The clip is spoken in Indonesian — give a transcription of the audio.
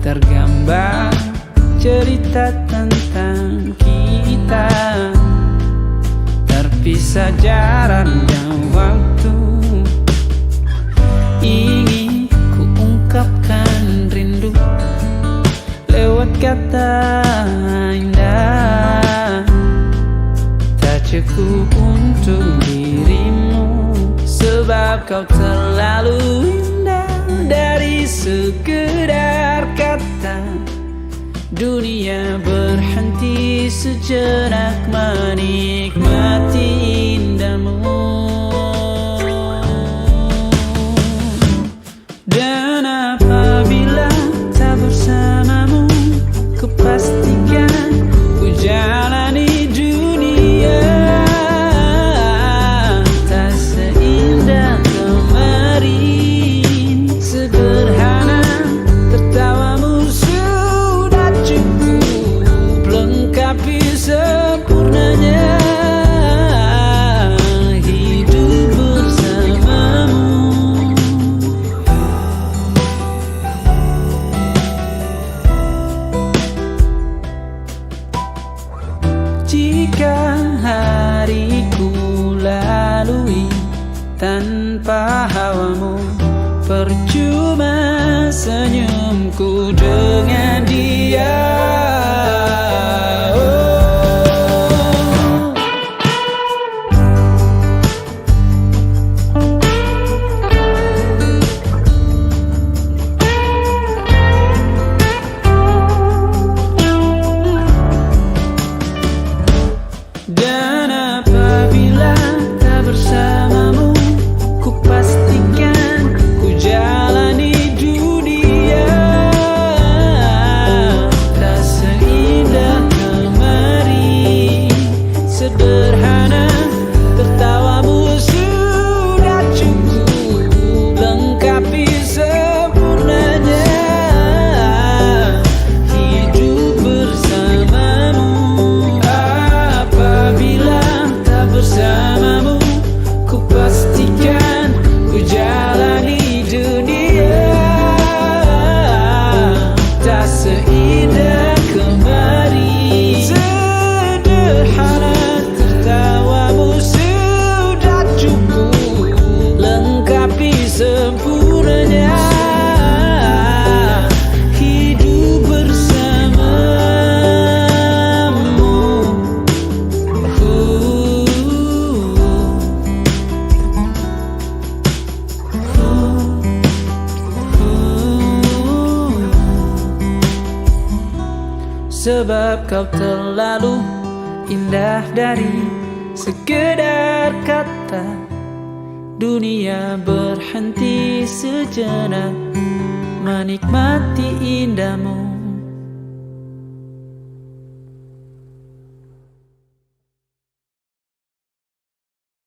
tergambar cerita tentang kita, terpisah jarak dan waktu. Ingin ku ungkapkan rindu lewat kata indah, tak cukup untuk dirimu, sebab kau terlalu indah. Dari sekedar kata, dunia berhenti sejenak menikmati indahmu. Dan apabila tak bersamamu, ku pastikan ku jalani dunia tak seindah kemarin. Sederhana, tertawamu sudah cukup lengkapi sempurnanya hidup bersamamu. Jika hariku lalui tanpa hawamu, percuma senyumku dengan dia. Dan apabila tak bersamamu, ku pastikan ku jalani dunia tak seindah kemarin. Sederhana, tertawamu sudah cukup lengkapi sempurnanya hidup bersamamu. Apabila tak bersamamu, ku pastikan ku jalani dunia tak seindah kemarin. Sederhana, tertawamu sudah cukup lengkapi sempurnanya hidup bersamamu. Sebab kau terlalu indah dari sekedar kata, dunia berhenti sejenak menikmati indahmu.